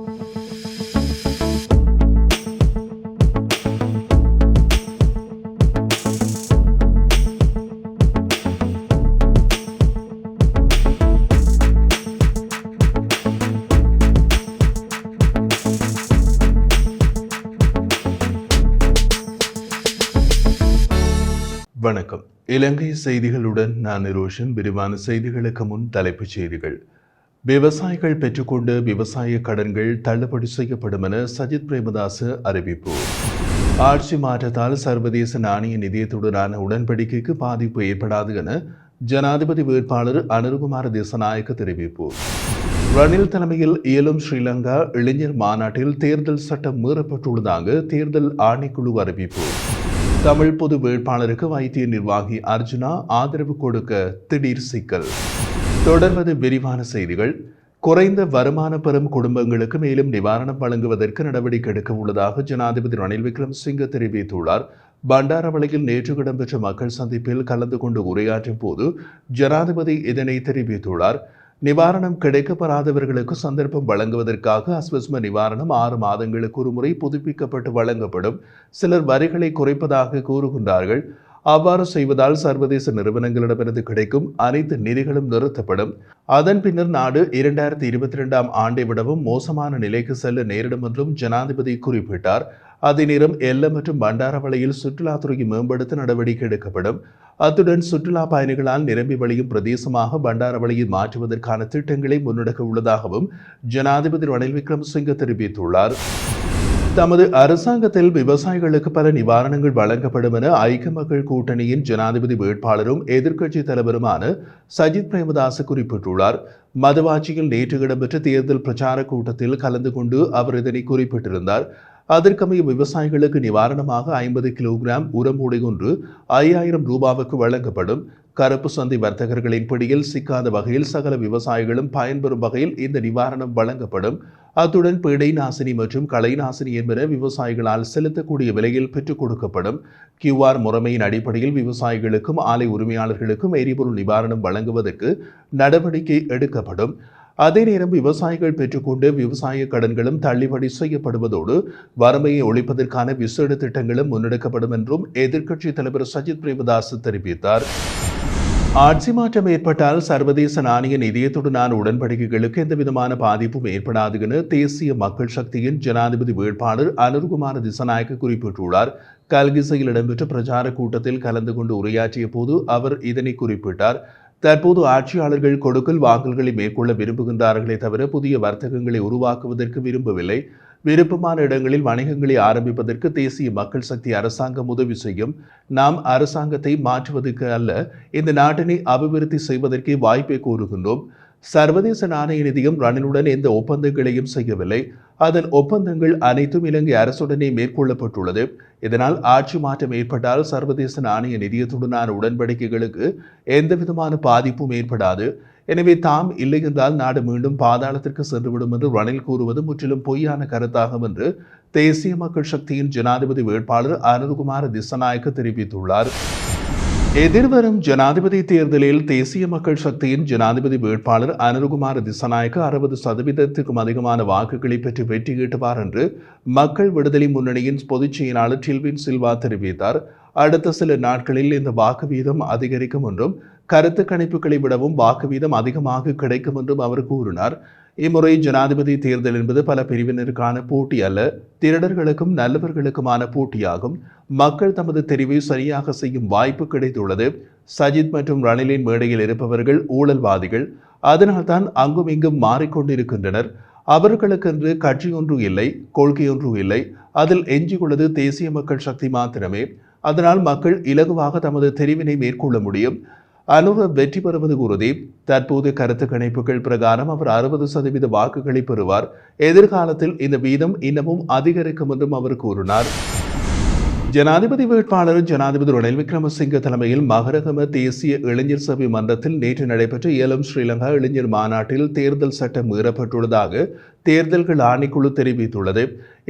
வணக்கம். இலங்கை செய்திகளுடன் நான் நிரோஷன். விரிவான செய்திகளுக்கு முன் தலைப்புச் செய்திகள். விவசாயிகள் பெற்றுக்கொண்ட விவசாய கடன்கள் தள்ளுபடி செய்யப்படும் என சஜித் பிரேமதாச அறிவிப்பு. ஆட்சி மாற்றத்தால் சர்வதேச நாணய நிதியத்துடனான உடன்படிக்கைக்கு பாதிப்பு ஏற்படாது என ஜனாதிபதி வேட்பாளர் அனுருகுமார திசாநாயக்க தெரிவிப்பு. ரணில் தலைமையில் இயலும் ஸ்ரீலங்கா இளைஞர் மாநாட்டில் தேர்தல் சட்டம் மீறப்பட்டுள்ளதாக தேர்தல் ஆணைக்குழு அறிவிப்பு. தமிழ் பொது வேட்பாளருக்கு வைத்திய நிர்வாகி அர்ஜுனா ஆதரவு கொடுக்க திடீர் சிக்கல். தொடர்வது விரிவான செய்திகள். குறைந்த வருமான பெறும் குடும்பங்களுக்கு மேலும் நிவாரணம் வழங்குவதற்கு நடவடிக்கை எடுக்க உள்ளதாக ஜனாதிபதி ரணில் விக்ரமசிங்க தெரிவித்துள்ளார். பண்டாரவளையில் நேற்று இடம்பெற்ற மக்கள் சந்திப்பில் கலந்து கொண்டு உரையாற்றும் போது ஜனாதிபதி இதனை தெரிவித்துள்ளார். நிவாரணம் கிடைக்கப்பெறாதவர்களுக்கு சந்தர்ப்பம் வழங்குவதற்காக அஸ்வஸ்ம நிவாரணம் 6 மாதங்களுக்கு ஒருமுறை புதுப்பிக்கப்பட்டு வழங்கப்படும். சிலர் வரிகளை குறைப்பதாக கூறுகின்றார்கள். அவ்வாறு செய்வதால் சர்வதேச நிறுவனங்களிடமிருந்து கிடைக்கும் அனைத்து நிதிகளும் நிறுத்தப்படும். அதன் பின்னர் நாடு 2022ஆம் ஆண்டை விடவும் மோசமான நிலைக்கு செல்ல நேரிடும் என்றும் ஜனாதிபதி குறிப்பிட்டார். அதே நேரம் எல்ல மற்றும் பண்டாரவளையில் சுற்றுலாத்துறையை மேம்படுத்த நடவடிக்கை எடுக்கப்படும். அத்துடன் சுற்றுலா பயணிகளால் நிரம்பி வழியும் பிரதேசமாக பண்டாரவளையை மாற்றுவதற்கான திட்டங்களை முன்னெடுக்க உள்ளதாகவும் ஜனாதிபதி ரணில் விக்ரமசிங்க தெரிவித்துள்ளார். தமது அரசாங்கத்தில் விவசாயிகளுக்கு பல நிவாரணங்கள் வழங்கப்படும் என ஐக்கிய மக்கள் கூட்டணியின் ஜனாதிபதி வேட்பாளரும் எதிர்க்கட்சித் தலைவருமான சஜித் பிரேமதாச குறிப்பிட்டுள்ளார். மதுவாச்சியில் நேற்று இடம்பெற்ற தேர்தல் பிரச்சார கூட்டத்தில் கலந்து கொண்டு அவர் இதனை குறிப்பிட்டிருந்தார். அதற்கமைய விவசாயிகளுக்கு நிவாரணமாக 50 கிலோகிராம் உரமூடை ஒன்று 5000 ரூபாவுக்கு வழங்கப்படும். கருப்பு சந்தை வர்த்தகர்களின் பிடியில் சிக்காத வகையில் சகல விவசாயிகளும் பயன்பெறும் வகையில் இந்த நிவாரணம் வழங்கப்படும். அத்துடன் பீடை நாசினி மற்றும் களை நாசினி என்பன விவசாயிகளால் செலுத்தக்கூடிய விலையில் பெற்றுக் கொடுக்கப்படும். QR முறைமையின் அடிப்படையில் விவசாயிகளுக்கும் ஆலை உரிமையாளர்களுக்கும் எரிபொருள் நிவாரணம் வழங்குவதற்கு நடவடிக்கை எடுக்கப்படும். அதே நேரம் விவசாயிகள் பெற்றுக்கொண்டு விவசாய கடன்களும் தள்ளுபடி செய்யப்படுவதோடு வறுமையை ஒழிப்பதற்கான விசேட திட்டங்களும் முன்னெடுக்கப்படும் என்றும் எதிர்க்கட்சித் தலைவர் சஜித் பிரேமதாச தெரிவித்தார். ஆட்சி மாற்றம் ஏற்பட்டால் சர்வதேச நாணய நிதியத்துடனான உடன்படிக்கைகளுக்கு எந்தவிதமான பாதிப்பும் ஏற்படாது என தேசிய மக்கள் சக்தியின் ஜனாதிபதி வேட்பாளர் அனுருகுமார திசாநாயக்க குறிப்பிட்டுள்ளார். கல்கிசையில் இடம்பெற்ற பிரச்சார கூட்டத்தில் கலந்து கொண்டு உரையாற்றிய போது அவர் இதனை குறிப்பிட்டார். தற்போது ஆட்சியாளர்கள் கொடுக்கல் வாங்கல்களை மேற்கொள்ள விரும்புகின்றார்களே தவிர புதிய வர்த்தகங்களை உருவாக்குவதற்கு விரும்பவில்லை. விருப்பமான இடங்களில் வணிகங்களை ஆரம்பிப்பதற்கு தேசிய மக்கள் சக்தி அரசாங்கம் உதவி செய்யும். நாம் அரசாங்கத்தை மாற்றுவதற்கு அல்ல, இந்த நாட்டினை அபிவிருத்தி செய்வதற்கே வாய்ப்பை கோருகின்றோம். சர்வதேச நாணய நிதியம் ரணிலுடன் எந்த ஒப்பந்தங்களையும் செய்யவில்லை. அதன் ஒப்பந்தங்கள் அனைத்தும் இலங்கை அரசுடனே மேற்கொள்ளப்பட்டுள்ளது. இதனால் ஆட்சி மாற்றம் ஏற்பட்டால் சர்வதேச நாணய நிதியத்துடனான உடன்படிக்கைகளுக்கு எந்தவிதமான பாதிப்பும் ஏற்படாது. எனவே தாம் இல்லை என்றால் நாடு மீண்டும் பாதாளத்திற்கு சென்றுவிடும் என்று ரணில் கூறுவது முற்றிலும் பொய்யான கருத்தாகும் என்று தேசிய மக்கள் சக்தியின் ஜனாதிபதி வேட்பாளர் அனுருகுமார திசாநாயக்க தெரிவித்துள்ளார். எதிர்வரும் ஜனாதிபதி தேர்தலில் தேசிய மக்கள் சக்தியின் ஜனாதிபதி வேட்பாளர் அனுருகுமார திசாநாயக்க 60%க்கும் அதிகமான வாக்குகளை பெற்று வெற்றியீட்டுவார் என்று மக்கள் விடுதலை முன்னணியின் பொதுச் செயலாளர் டில்வின் சில்வா தெரிவித்தார். அடுத்த சில நாட்களில் இந்த வாக்கு வீதம் அதிகரிக்கும் என்றும் கருத்து கணிப்புகளை விடவும் வாக்கு வீதம் அதிகமாக கிடைக்கும் என்றும் அவர் கூறினார். இம்முறை ஜனாதிபதி தேர்தல் என்பது பல பிரிவினருக்கான போட்டி அல்ல, திருடர்களுக்கும் நல்லவர்களுக்குமான போட்டியாகும். மக்கள் தமது தெரிவை சரியாக செய்யும் வாய்ப்பு கிடைத்துள்ளது. சஜித் மற்றும் ரணிலின் மேடையில் இருப்பவர்கள் ஊழல்வாதிகள். அதனால்தான் அங்கும் இங்கும் மாறிக்கொண்டிருக்கின்றனர். அவர்களுக்கென்று கட்சி ஒன்று இல்லை, கொள்கை ஒன்று இல்லை. அதில் எஞ்சியுள்ளது தேசிய மக்கள் சக்தி மாத்திரமே. அதனால் மக்கள் இலகுவாக தமது தெரிவினை மேற்கொள்ள முடியும். அனுர வெற்றி பெறுவது உறுதி. தற்போது கருத்து கணிப்புகள் பிரகாரம் அவர் 60% வாக்குகளை பெறுவார். எதிர்காலத்தில் இந்த வீதம் இன்னமும் அதிகரிக்கும் என்றும் அவர் கூறினார். ஜனாதிபதி வேட்பாளர் ஜனாதிபதி ரணில் விக்ரமசிங்க தலைமையில் மகரகம தேசிய இளைஞர் சபை மன்றத்தில் நேற்று நடைபெற்ற இயலும் ஸ்ரீலங்கா இளைஞர் மாநாட்டில் தேர்தல் சட்டம் மீறப்பட்டுள்ளதாக தேர்தல்கள் ஆணைக்குழு தெரிவித்துள்ளது.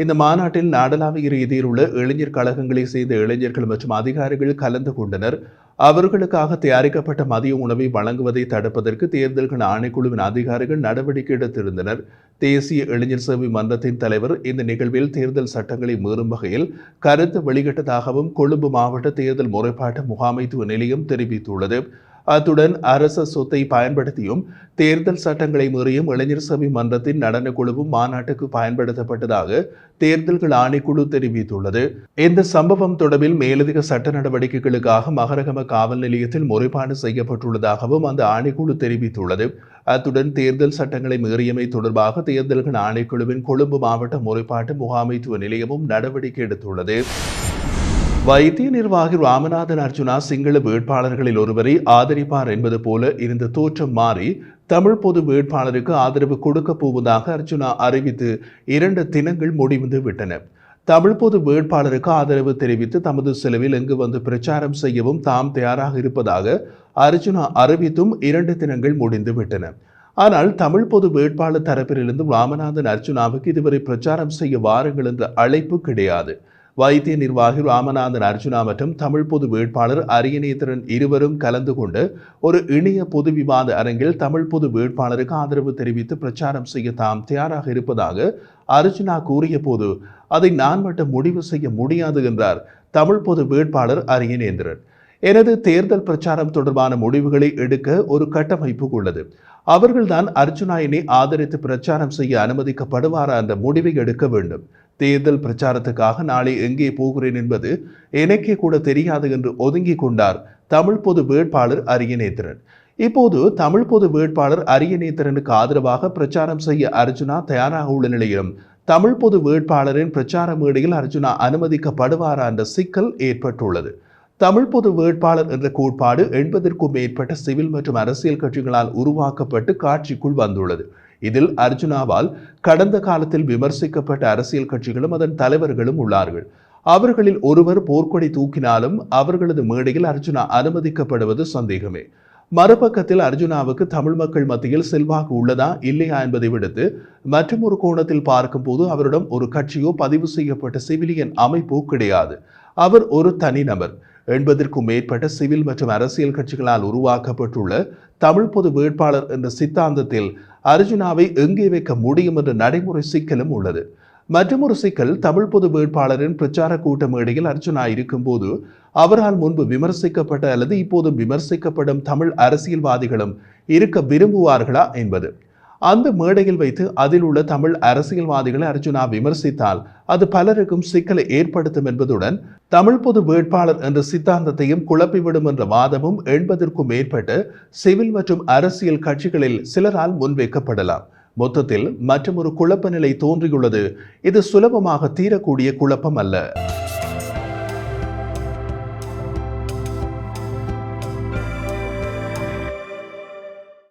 இந்த மாநாட்டில் நாடளாவிய ரீதியில் உள்ள இளைஞர் கழகங்களை சேர்ந்த இளைஞர்கள் மற்றும் அதிகாரிகள் கலந்து கொண்டனர். அவர்களுக்காக தயாரிக்கப்பட்ட மதிய உணவை வழங்குவதை தடுப்பதற்கு தேர்தல்கள் ஆணைக்குழுவின் அதிகாரிகள் நடவடிக்கை எடுத்திருந்தனர். தேசிய இளைஞர் சேவை மன்றத்தின் தலைவர் இந்த நிகழ்வில் தேர்தல் சட்டங்களை மீறும் வகையில் கருத்து வெளியிட்டதாகவும் கொழும்பு மாவட்ட தேர்தல் முறைப்பாட்டு முகாமைத்துவ நிலையம் தெரிவித்துள்ளது. அத்துடன் அரச சொத்தை பயன்படுத்தியும் தேர்தல் சட்டங்களை மீறியும் இளைஞர் சபை மன்றத்தின் நடன குழுவும் மாநாட்டுக்கு பயன்படுத்தப்பட்டதாக தேர்தல்கள் ஆணைக்குழு தெரிவித்துள்ளது. இந்த சம்பவம் தொடர்பில் மேலதிக சட்ட நடவடிக்கைகளுக்காக மகரகம காவல் நிலையத்தில் முறைப்பாடு செய்யப்பட்டுள்ளதாகவும் அந்த ஆணைக்குழு தெரிவித்துள்ளது. அத்துடன் தேர்தல் சட்டங்களை மீறியமை தொடர்பாக தேர்தல்கள் ஆணைக்குழுவின் கொழும்பு மாவட்ட முறைப்பாட்டு முகாமைத்துவ நிலையமும் நடவடிக்கை எடுத்துள்ளது. வைத்திய நிர்வாகி ராமநாதன் அர்ஜுனா சிங்கள வேட்பாளர்களில் ஒருவரை ஆதரிப்பார் என்பது போல இருந்த தோற்றம் மாறி தமிழ் பொது வேட்பாளருக்கு ஆதரவு கொடுக்க போவதாக அர்ஜுனா அறிவித்து 2 தினங்கள் முடிந்து விட்டன. தமிழ் பொது வேட்பாளருக்கு ஆதரவு தெரிவித்து தமது செலவில் இங்கு வந்து பிரச்சாரம் செய்யவும் தாம் தயாராக இருப்பதாக அர்ஜுனா அறிவித்தும் 2 தினங்கள் முடிந்து விட்டன. ஆனால் தமிழ் பொது வேட்பாளர் தரப்பிலிருந்து ராமநாதன் அர்ஜுனாவுக்கு இதுவரை பிரச்சாரம் செய்ய வாருங்கள் என்ற அழைப்பு கிடையாது. வைத்திய நிர்வாகி ராமநாதன் அர்ஜுனா மற்றும் தமிழ் பொது வேட்பாளர் அரியநேத்திரன் இருவரும் கலந்து கொண்டு ஒரு இணைய பொது விவாத அரங்கில் தமிழ் பொது வேட்பாளருக்கு ஆதரவு தெரிவித்து பிரச்சாரம் செய்ய தாம் தயாராக இருப்பதாக அர்ஜுனா கூறிய போது அதை நான் மட்டும் முடிவு செய்ய முடியாது என்றார் தமிழ் பொது வேட்பாளர் அரியநேந்திரன். எனது தேர்தல் பிரச்சாரம் தொடர்பான முடிவுகளை எடுக்க ஒரு கட்டமைப்பு உள்ளது. அவர்கள்தான் அர்ஜுனாயினை ஆதரித்து பிரச்சாரம் செய்ய அனுமதிக்கப்படுவாரா என்ற முடிவை எடுக்க வேண்டும். தேர்தல் பிரச்சாரத்துக்காக நாளை எங்கே போகிறேன் என்பது எனக்கே கூட தெரியாது என்று ஒதுங்கிக் கொண்டார் தமிழ் பொது வேட்பாளர் அரியநேத்திரன். இப்போது தமிழ் பொது வேட்பாளர் அரியநேத்திரனுக்கு ஆதரவாக பிரச்சாரம் செய்ய அர்ஜுனா தயாராக உள்ள நிலையிலும் தமிழ் பொது வேட்பாளரின் பிரச்சார மேடையில் அர்ஜுனா அனுமதிக்கப்படுவாரா என்ற சிக்கல் ஏற்பட்டுள்ளது. தமிழ் பொது வேட்பாளர் என்ற கோட்பாடு 80க்கும் மேற்பட்ட சிவில் மற்றும் அரசியல் கட்சிகளால் உருவாக்கப்பட்டு காட்சிக்குள் வந்துள்ளது. இதில் அர்ஜுனாவால் கடந்த காலத்தில் விமர்சிக்கப்பட்ட அரசியல் கட்சிகளும் அதன் தலைவர்களும் உள்ளார்கள். அவர்களில் ஒருவர் போர்க்கொடி தூக்கினாலும் அவர்களது மேடையில் அர்ஜுனா அனுமதிக்கப்படுவது சந்தேகமே. மறுபக்கத்தில் அர்ஜுனாவுக்கு தமிழ் மக்கள் மத்தியில் செல்வாக்கு உள்ளதா இல்லையா என்பதை விடுத்து மற்றும் ஒரு கோணத்தில் பார்க்கும்போது அவரிடம் ஒரு கட்சியோ பதிவு செய்யப்பட்ட சிவிலியன் அமைப்போ கிடையாது. அவர் ஒரு தனிநபர். 80க்கும் மேற்பட்ட சிவில் மற்றும் அரசியல் கட்சிகளால் உருவாக்கப்பட்டுள்ள தமிழ் பொது வேட்பாளர் என்ற சித்தாந்தத்தில் அர்ஜுனாவை எங்கே வைக்க முடியும் என்ற நடைமுறை சிக்கலும் உள்ளது. மற்றொரு சிக்கல் தமிழ் பொது வேட்பாளரின் பிரச்சார கூட்ட மேடையில் அர்ஜுனா இருக்கும்போது அவரால் முன்பு விமர்சிக்கப்பட்ட அல்லது இப்போது விமர்சிக்கப்படும் தமிழ் அரசியல்வாதிகளும் இருக்க விரும்புவார்களா என்பது. அந்த மேடையில் வைத்து அதில் உள்ள தமிழ் அரசியல்வாதிகளை அர்ஜுனா விமர்சித்தால் அது பலருக்கும் சிக்கலை ஏற்படுத்தும் என்பதுடன் தமிழ் பொது வேட்பாளர் என்ற சித்தாந்தத்தையும் குழப்பிவிடும் என்ற வாதமும் 80க்கும் மேற்பட்ட சிவில் மற்றும் அரசியல் கட்சிகளில் சிலரால் முன்வைக்கப்படலாம். மொத்தத்தில் மற்றொரு குழப்ப நிலை தோன்றியுள்ளது. இது சுலபமாக தீரக்கூடிய குழப்பம் அல்ல.